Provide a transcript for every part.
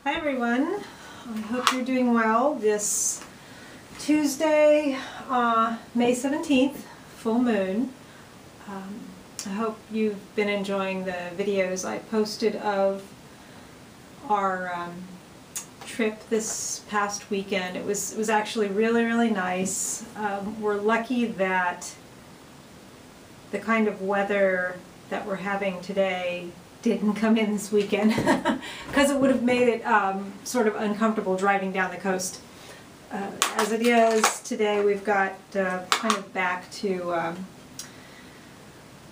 Hi everyone, I hope you're doing well this Tuesday, May 17th, full moon. I hope you've been enjoying the videos I posted of our trip this past weekend. It was actually really nice. We're lucky that the kind of weather that we're having today didn't come in this weekend because it would have made it sort of uncomfortable driving down the coast. As it is today, we've got kind of back to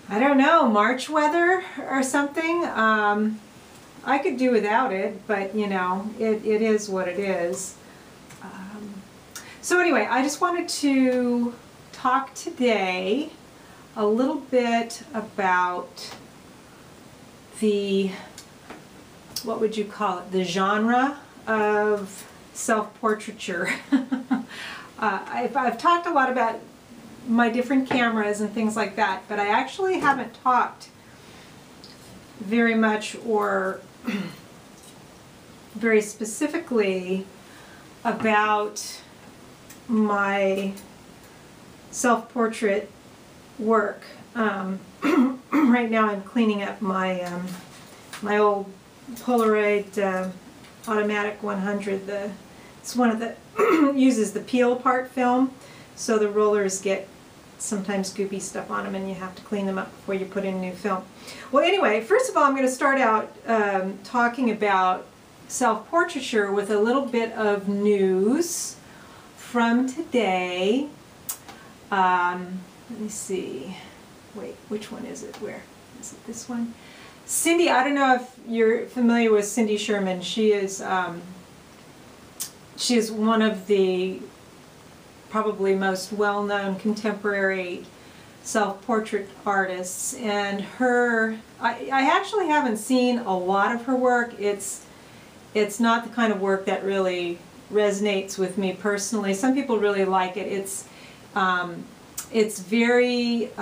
I don't know, March weather or something. I could do without it, but you know, it is what it is. So anyway, I just wanted to talk today a little bit about the, what would you call it, the genre of self-portraiture. I've talked a lot about my different cameras and things like that, but I actually haven't talked very much or very specifically about my self-portrait work. Right now I'm cleaning up my my old Polaroid automatic 100. It's one of the uses the peel apart film, so the rollers get sometimes goopy stuff on them and you have to clean them up before you put in new film. Well, anyway, first of all, I'm going to start out talking about self-portraiture with a little bit of news from today. Let me see. Wait, which one is it? Where? Is it this one? Cindy, I don't know if you're familiar with Cindy Sherman. She is one of the probably most well-known contemporary self-portrait artists, and I actually haven't seen a lot of her work. It's not the kind of work that really resonates with me personally. Some people really like it. It's very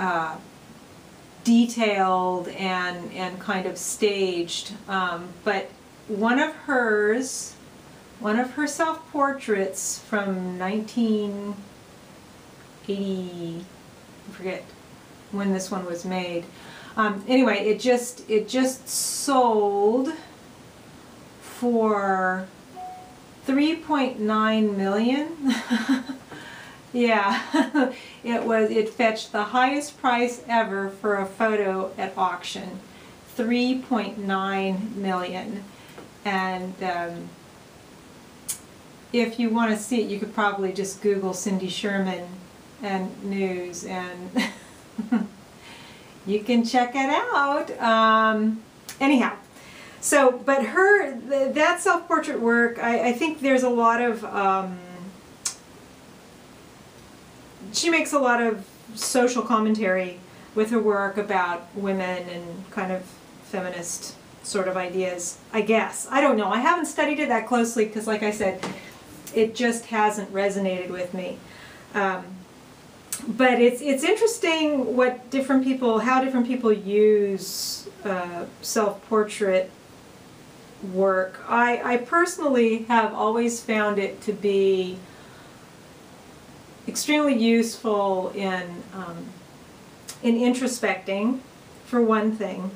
detailed and kind of staged, but one of her self-portraits from 1980, I forget when this one was made. Anyway, it just sold for 3.9 million. Yeah, it fetched the highest price ever for a photo at auction, 3.9 million. And if you want to see it, you could probably just Google Cindy Sherman and news, and you can check it out. Anyhow, so but that self-portrait work, I think there's a lot of she makes a lot of social commentary with her work about women and kind of feminist sort of ideas, I guess. I don't know. I haven't studied it that closely because, like I said, it just hasn't resonated with me. But it's interesting how different people use self-portrait work. I personally have always found it to be extremely useful in introspecting, for one thing.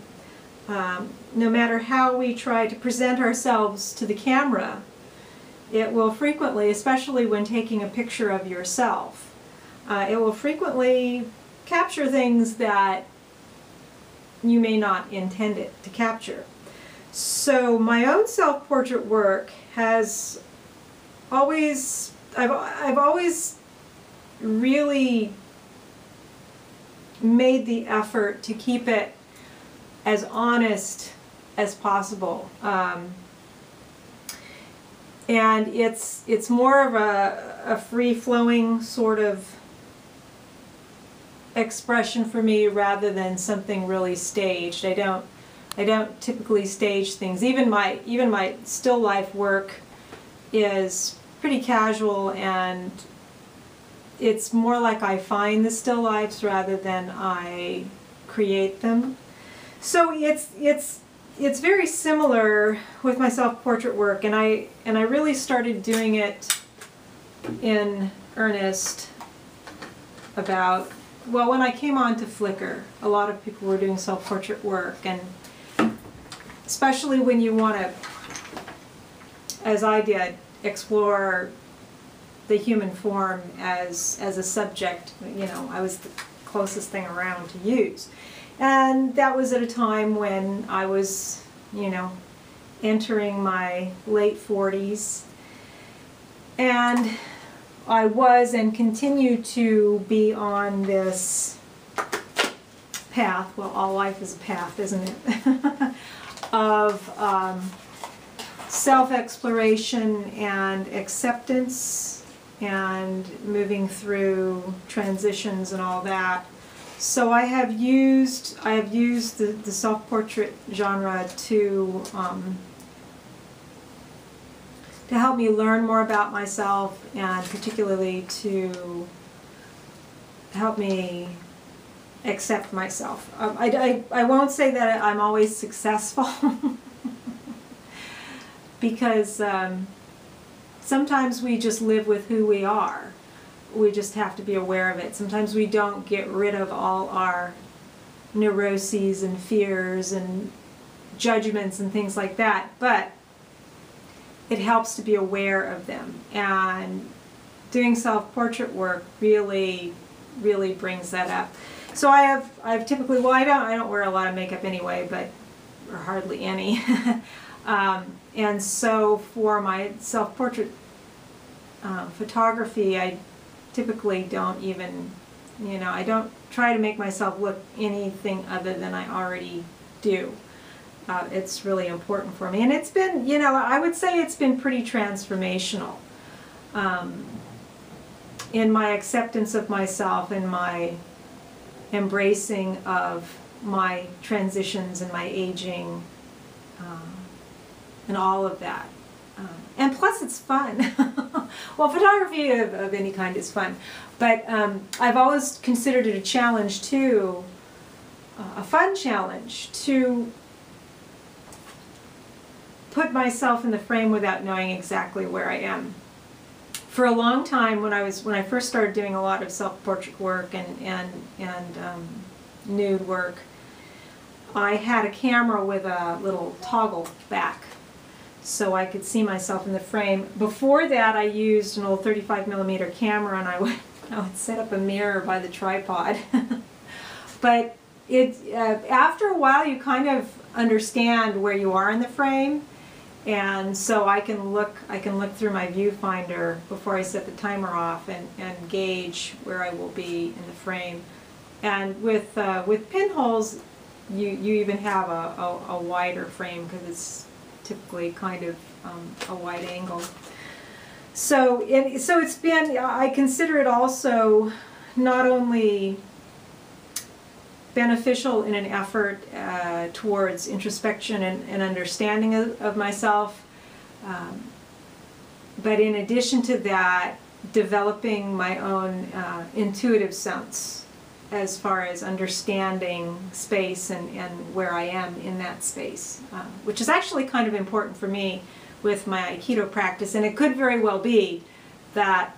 No matter how we try to present ourselves to the camera, it will frequently, especially when taking a picture of yourself, it will frequently capture things that you may not intend it to capture. So my own self-portrait work has always, I've always really made the effort to keep it as honest as possible. And it's more of a free-flowing sort of expression for me rather than something really staged. I don't typically stage things. Even my still life work is pretty casual, and it's more like I find the still lifes rather than I create them. So it's it's very similar with my self-portrait work, and I really started doing it in earnest about, well, when I came on to Flickr. A lot of people were doing self-portrait work, and especially when you want to, as I did, explore the human form as a subject. You know, I was the closest thing around to use. And that was at a time when I was, you know, entering my late 40s. And I was and continue to be on this path, well, all life is a path, isn't it, of self-exploration and acceptance and moving through transitions and all that. So I have used the self-portrait genre to help me learn more about myself, and particularly to help me accept myself. I won't say that I'm always successful because sometimes we just live with who we are. We just have to be aware of it. Sometimes we don't get rid of all our neuroses and fears and judgments and things like that, but it helps to be aware of them. And doing self-portrait work really brings that up. So I've typically, well, I don't wear a lot of makeup anyway, but or hardly any. And so for my self-portrait photography, I typically don't even, you know, I don't try to make myself look anything other than I already do. It's really important for me, and it's been, you know, I would say it's been pretty transformational in my acceptance of myself and my embracing of my transitions and my aging and all of that. And plus it's fun. Well, photography of any kind is fun, but I've always considered it a challenge too, a fun challenge to put myself in the frame without knowing exactly where I am. For a long time, when I first started doing a lot of self-portrait work and nude work, I had a camera with a little toggle back, so I could see myself in the frame. Before that, I used an old 35mm camera, and I would set up a mirror by the tripod. But after a while, you kind of understand where you are in the frame, and so I can look through my viewfinder before I set the timer off and gauge where I will be in the frame. And with pinholes, you even have a wider frame because it's typically kind of a wide angle. So it's been, I consider it also not only beneficial in an effort towards introspection and understanding of myself, but in addition to that, developing my own intuitive sense as far as understanding space and where I am in that space, which is actually kind of important for me with my Aikido practice. And it could very well be that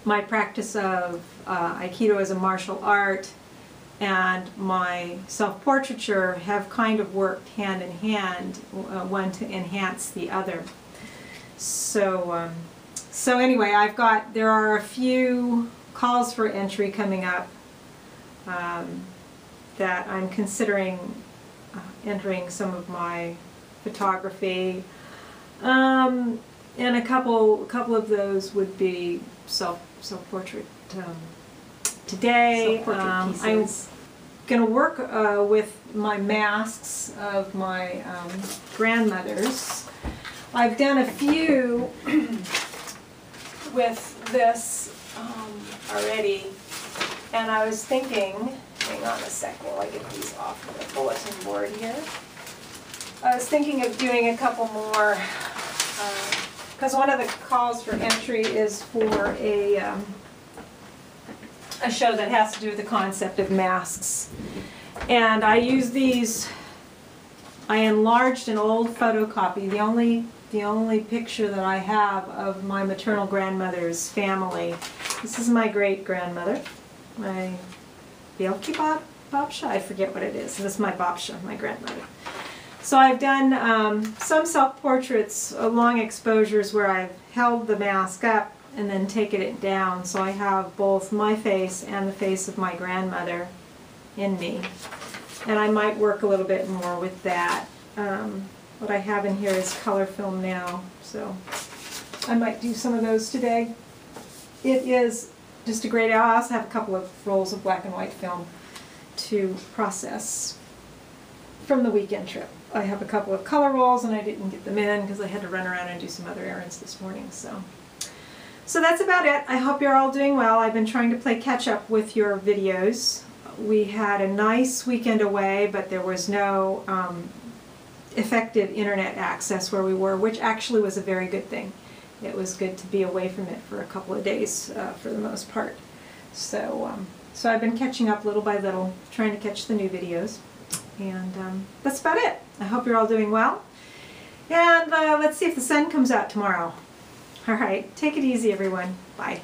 my practice of Aikido as a martial art and my self-portraiture have kind of worked hand in hand, one to enhance the other. So anyway, there are a few calls for entry coming up that I'm considering entering some of my photography, and a couple of those would be self-portrait. Today, I'm going to work with my masks of my grandmothers. I've done a few with this already, and I was thinking, hang on a sec while I get these off the bulletin board here. I was thinking of doing a couple more, because one of the calls for entry is for a show that has to do with the concept of masks. And I use these I enlarged an old photocopy. The only picture that I have of my maternal grandmother's family. This is my great-grandmother, my Bielke Babsha, I forget what it is. This is my Babsha, my grandmother. So I've done some self-portraits, long exposures where I've held the mask up and then taken it down. So I have both my face and the face of my grandmother in me. And I might work a little bit more with that. What I have in here is color film now, so I might do some of those today. It is just a great, I also have a couple of rolls of black and white film to process from the weekend trip. I have a couple of color rolls and I didn't get them in because I had to run around and do some other errands this morning. So that's about it. I hope you're all doing well. I've been trying to play catch up with your videos. We had a nice weekend away, but there was no effective internet access where we were, which actually was a very good thing. It was good to be away from it for a couple of days for the most part. So I've been catching up little by little, trying to catch the new videos. And that's about it. I hope you're all doing well. And let's see if the sun comes out tomorrow. All right, take it easy, everyone. Bye.